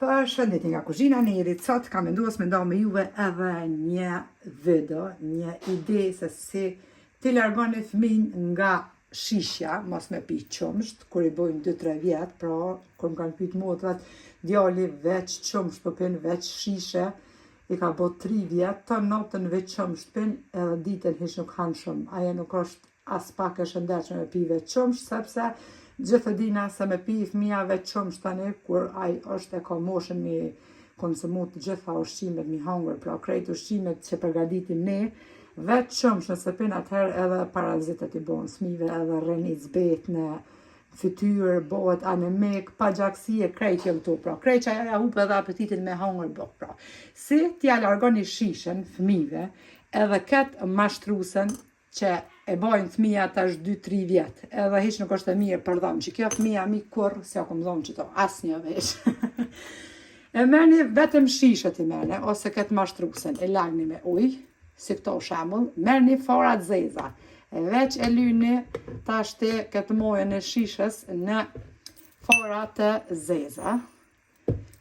Përshëndetje nga kuzhina e Nerit. Sot kam menduar me nda me juve edhe një video, një ide se si ti largoni fëmijën nga shishja, mos me pi qumsht, kur i bojnë 2-3 vjet, pra kur më kanë pyet motrat, djali veç qumsht po pin, veç shishe, i ka bo 3 vjet, të natën veç qumsht pin, edhe ditën hiç nuk han shumë. Ajo nuk është as pak e shëndetshme me pi veç qumsht, sepse gjithë dina se me pi fëmija veç qumsht tani, kur ai është e ka moshën mi konsumu të gjitha ushqimet, mi hangër, pra krejt ushqimet që përgatitim ne, veç qumsht nëse pin atëherë edhe parazitët i bojnë fëmijëve, edhe rreni zbet në fytyrë, bëhet anemik, pa gjaksie, krejt jo këtu, pra krejt që ja hup edhe apetitin me hangër bok, pra. Si t'ja largoni shishen fëmijëve, edhe këtë mashtrusen që e bajnë fëmija tash 2-3 vjet, edhe hiç nuk është e mirë për dhëmë, që kjo fëmija mi kur, se ja kom dhëmë qëto, asnjë veç. E merrni vetëm shishet i merrni, ose këtë mashtrusen, e lagni me ujë, si këto shembull, merrni fora të zeza, e veç e lyni tash te këtë mojën e shishes në fora të zeza.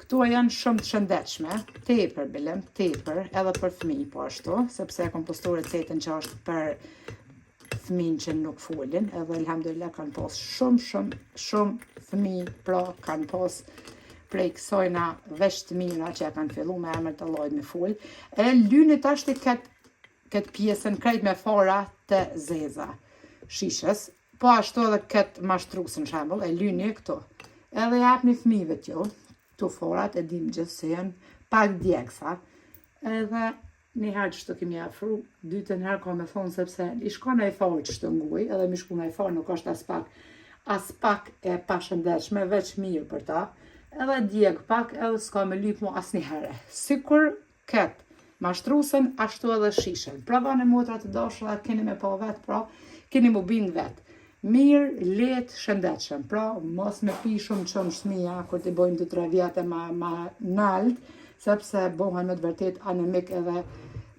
Këto janë shumë të shëndetshme, tepër bilim, tepër, edhe për fëmijë po ashtu, sepse e kom postu recetën që është për fëmijën që nuk folin, edhe elhamdulillah kanë pas shumë fëmijë, pra kanë pas prej kësajna veç të mira që kanë fillu me emër të Allahut me fol, e lyni tash këtë pjesën krejt me fora të zeza shishes, po ashtu edhe këtë mashtrusin shembull, e lyni këtu, edhe japni fëmijëve t'ju, këtu forat e dim gjithë se janë pak djegsa, edhe një herë që të kemi afru, dytën herë ka me thonë sepse i shkon e i farë që të nguj, edhe mi shkon e i farë nuk është as pak e pashëndetshme, veç mirë për ta, edhe djeg pak, edhe s'ka me lyp mu as një herë. Sikur këtë mashtrusen, ashtu edhe shishen. Pra bane motra të dashura, keni me pa vetë, pra keni mu bind vetë. Mirë, letë, shëndetshëm. Pra, mos me pi shumë qumsht fëmija, kur t'i bojnë 2-3 vjete ma nalt, sepse bohen me të vërtet anemik edhe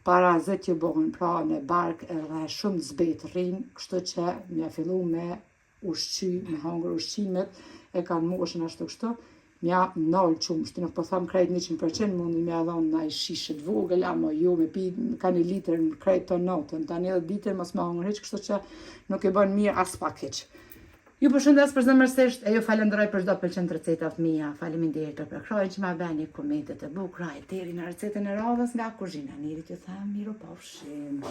parazit që bohen pra në bark edhe shumë zbet rrinë, kështu që mja fillu me ushqy, me hangër ushqimet, e kanë moshën ashtu kështu, mja nalë qumshti, nuk po tham krejt 100%, mundi mja dhonë na i shishet vogël, ama jo me pi, ka 1 litër në krejt të natën, tani edhe ditër mos me hangër hiq, kështu që nuk i bën mirë as pak hiq. Ju përshëndes përzemërsisht, e ju falenderoj për çdo pëlqen receta fëmija. Faleminderit për krahën që ma bëni komentet e bukura e deri në recetën e radhës nga kuzhina e Nerit. Ju them miru pafshim.